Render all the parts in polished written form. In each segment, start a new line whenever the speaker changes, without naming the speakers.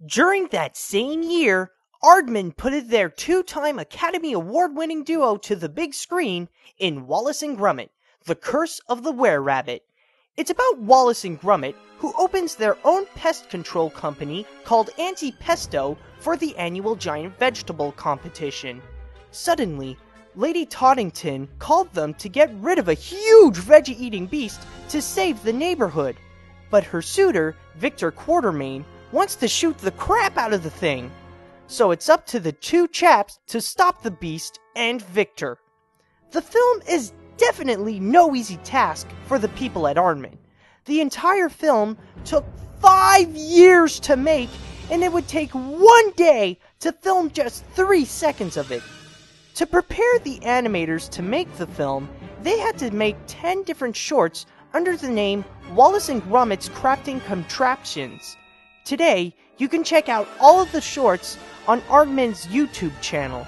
During that same year, Aardman put their two-time Academy Award-winning duo to the big screen in Wallace and Gromit, The Curse of the Were-Rabbit. It's about Wallace and Gromit, who opens their own pest control company called Anti-Pesto for the annual giant vegetable competition. Suddenly, Lady Toddington called them to get rid of a huge veggie-eating beast to save the neighborhood. But her suitor, Victor Quartermain, wants to shoot the crap out of the thing. So it's up to the two chaps to stop the beast and Victor. The film is definitely no easy task for the people at Aardman. The entire film took 5 years to make, and it would take 1 day to film just 3 seconds of it. To prepare the animators to make the film, they had to make 10 different shorts under the name Wallace and Gromit's Crafting Contraptions. Today, you can check out all of the shorts on Aardman's YouTube channel.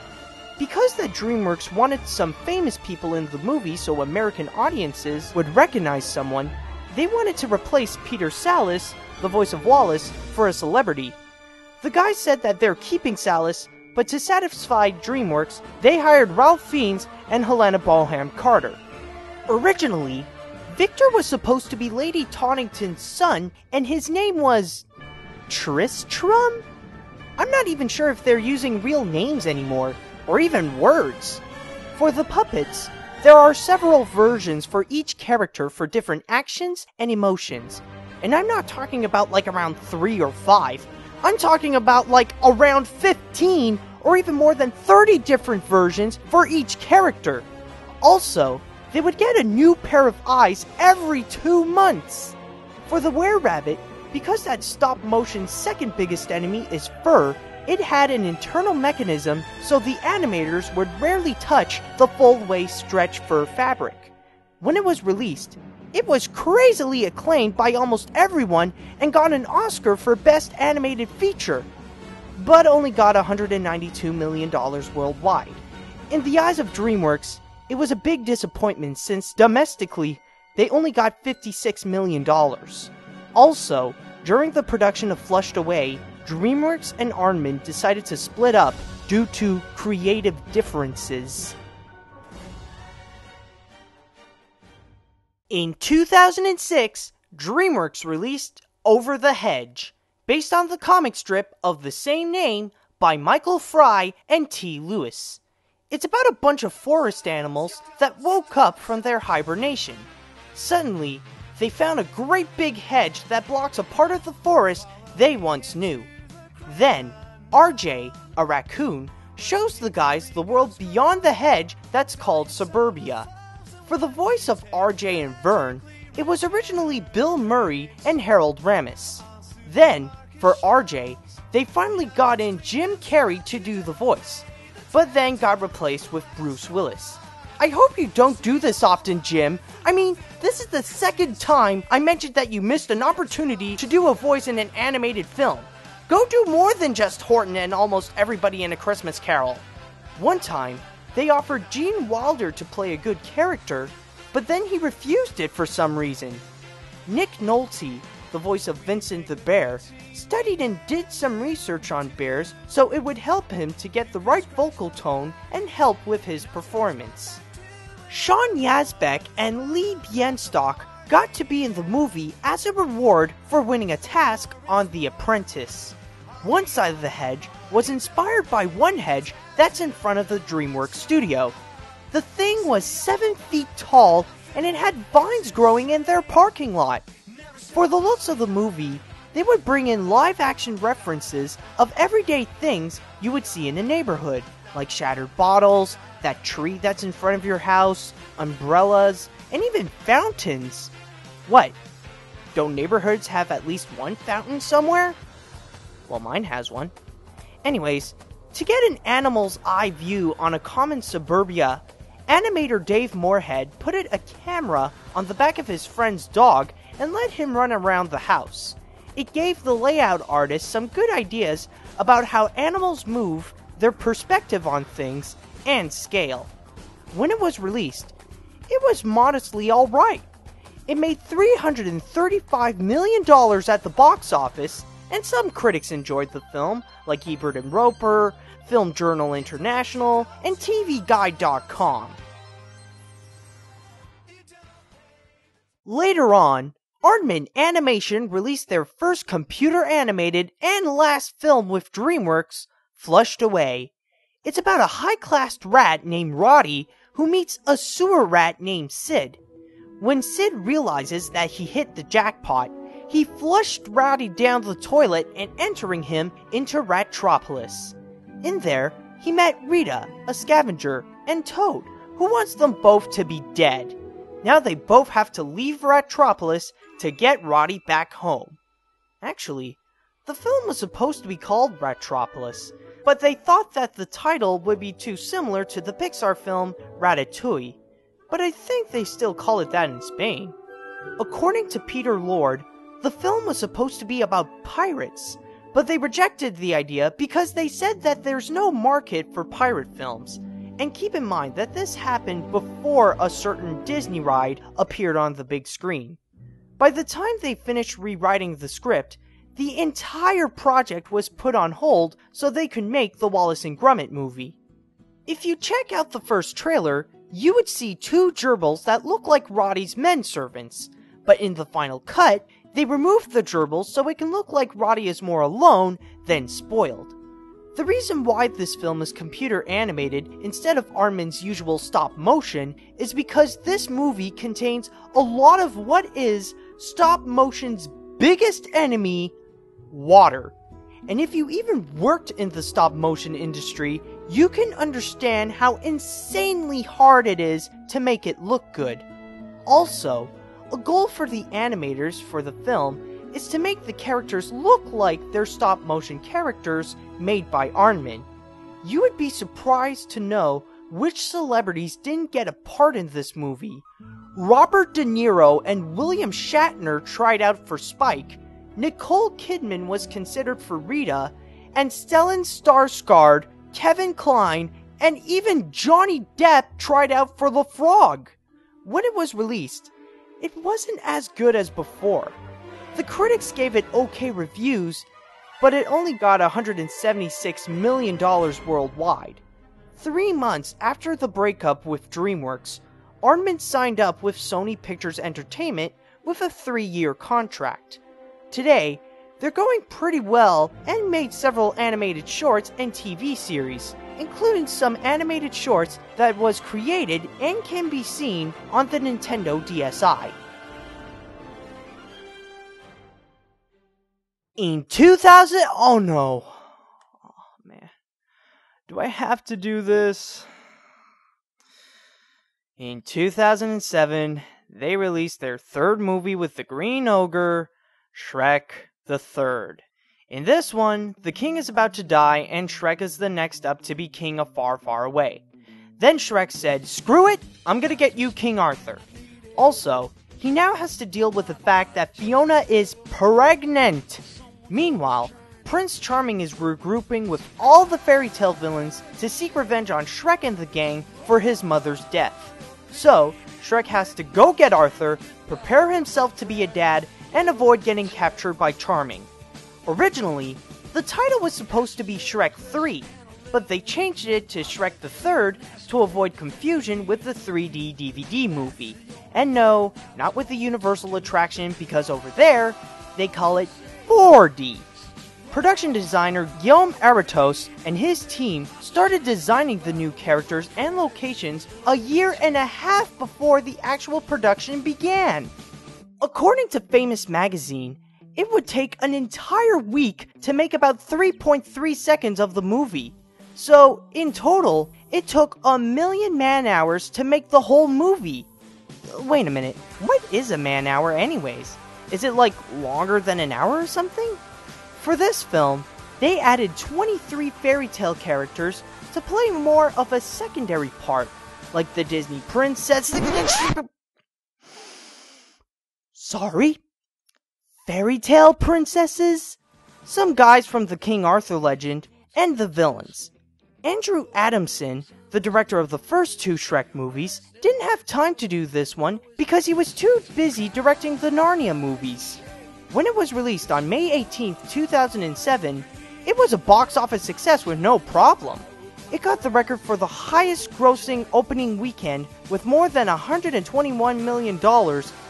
Because the DreamWorks wanted some famous people in the movie so American audiences would recognize someone, they wanted to replace Peter Sallis, the voice of Wallace, for a celebrity. The guys said that they're keeping Sallis, but to satisfy DreamWorks, they hired Ralph Fiennes and Helena Bonham Carter. Originally, Victor was supposed to be Lady Toddington's son, and his name was Tristram? I'm not even sure if they're using real names anymore, or even words. For the puppets, there are several versions for each character for different actions and emotions. And I'm not talking about like around 3 or 5. I'm talking about like around 15 or even more than 30 different versions for each character. Also, they would get a new pair of eyes every 2 months. For the Were-Rabbit, because that stop-motion's second biggest enemy is fur, it had an internal mechanism so the animators would rarely touch the full-way stretch fur fabric. When it was released, it was crazily acclaimed by almost everyone and got an Oscar for Best Animated Feature, but only got $192 million worldwide. In the eyes of DreamWorks, it was a big disappointment since domestically, they only got $56 million. Also, during the production of Flushed Away, DreamWorks and Aardman decided to split up due to creative differences. In 2006, DreamWorks released Over the Hedge, based on the comic strip of the same name by Michael Fry and T. Lewis. It's about a bunch of forest animals that woke up from their hibernation. Suddenly, they found a great big hedge that blocks a part of the forest they once knew. Then, RJ, a raccoon, shows the guys the world beyond the hedge that's called suburbia. For the voice of RJ and Vern, it was originally Bill Murray and Harold Ramis. Then, for RJ, they finally got in Jim Carrey to do the voice, but then got replaced with Bruce Willis. I hope you don't do this often, Jim. I mean, this is the second time I mentioned that you missed an opportunity to do a voice in an animated film. Go do more than just Horton and almost everybody in A Christmas Carol. One time, they offered Gene Wilder to play a good character, but then he refused it for some reason. Nick Nolte, the voice of Vincent the Bear, studied and did some research on bears so it would help him to get the right vocal tone and help with his performance. Sean Yazbek and Lee Bienstock got to be in the movie as a reward for winning a task on The Apprentice. One side of the hedge was inspired by one hedge that's in front of the DreamWorks studio. The thing was 7 feet tall and it had vines growing in their parking lot. For the looks of the movie, they would bring in live-action references of everyday things you would see in a neighborhood, like shattered bottles, that tree that's in front of your house, umbrellas, and even fountains. What? Don't neighborhoods have at least one fountain somewhere? Well, mine has one. Anyways, to get an animal's eye view on a common suburbia, animator Dave Moorhead put a camera on the back of his friend's dog and let him run around the house. It gave the layout artist some good ideas about how animals move, their perspective on things, and scale. When it was released, it was modestly alright. It made $335 million at the box office and some critics enjoyed the film, like Ebert and Roper, Film Journal International, and TVGuide.com. Later on, Aardman Animation released their first computer-animated and last film with DreamWorks, Flushed Away. It's about a high-class rat named Roddy who meets a sewer rat named Sid. When Sid realizes that he hit the jackpot, he flushed Roddy down the toilet and entering him into Ratropolis. In there, he met Rita, a scavenger, and Toad, who wants them both to be dead. Now they both have to leave Ratropolis to get Roddy back home. Actually, the film was supposed to be called Ratropolis, but they thought that the title would be too similar to the Pixar film Ratatouille. But I think they still call it that in Spain. According to Peter Lord, the film was supposed to be about pirates, but they rejected the idea because they said that there's no market for pirate films. And keep in mind that this happened before a certain Disney ride appeared on the big screen. By the time they finished rewriting the script, the entire project was put on hold so they could make the Wallace and Gromit movie. If you check out the first trailer, you would see two gerbils that look like Roddy's men servants, but in the final cut, they removed the gerbils so it can look like Roddy is more alone than spoiled. The reason why this film is computer animated instead of Aardman's usual stop motion is because this movie contains a lot of what is stop motion's biggest enemy, water. And if you even worked in the stop motion industry, you can understand how insanely hard it is to make it look good. Also, a goal for the animators for the film is to make the characters look like they're stop-motion characters made by Aardman. You would be surprised to know which celebrities didn't get a part in this movie. Robert De Niro and William Shatner tried out for Spike, Nicole Kidman was considered for Rita, and Stellan Skarsgård, Kevin Kline, and even Johnny Depp tried out for the Frog. When it was released, it wasn't as good as before. The critics gave it okay reviews, but it only got $176 million worldwide. 3 months after the breakup with DreamWorks, Aardman signed up with Sony Pictures Entertainment with a 3-year contract. Today, they're going pretty well and made several animated shorts and TV series, including some animated shorts that was created and can be seen on the Nintendo DSi. In 2000, oh no. Oh man. Do I have to do this? In 2007, they released their third movie with the Green Ogre, Shrek The Third. In this one, the king is about to die and Shrek is the next up to be king of far, far away. Then Shrek said, "Screw it, I'm gonna get you King Arthur." Also, he now has to deal with the fact that Fiona is pregnant. Meanwhile, Prince Charming is regrouping with all the fairy tale villains to seek revenge on Shrek and the gang for his mother's death. So, Shrek has to go get Arthur, prepare himself to be a dad, and avoid getting captured by Charming. Originally, the title was supposed to be Shrek 3, but they changed it to Shrek the Third to avoid confusion with the 3D DVD movie. And no, not with the Universal attraction, because over there, they call it 4D. Production designer Guillaume Aratos and his team started designing the new characters and locations a year and a half before the actual production began. According to Famous Magazine, it would take an entire week to make about 3.3 seconds of the movie. So, in total, it took 1 million man-hours to make the whole movie. Wait a minute, what is a man-hour anyways? Is it like longer than an hour or something? For this film, they added 23 fairy tale characters to play more of a secondary part, like the Disney princess. Sorry? Fairy tale princesses? Some guys from the King Arthur legend, and the villains. Andrew Adamson, the director of the first 2 Shrek movies, didn't have time to do this one because he was too busy directing the Narnia movies. When it was released on May 18th, 2007, it was a box office success with no problem. It got the record for the highest grossing opening weekend with more than $121 million,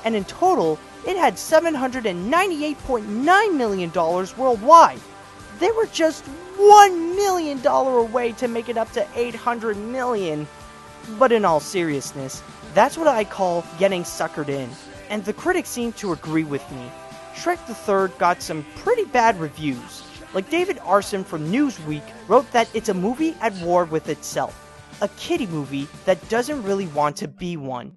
and in total, it had $798.9 million worldwide. They were just $1 million away to make it up to $800 million. But in all seriousness, that's what I call getting suckered in, and the critics seem to agree with me. Shrek the Third got some pretty bad reviews. Like David Arson from Newsweek wrote that it's a movie at war with itself. A kiddie movie that doesn't really want to be one.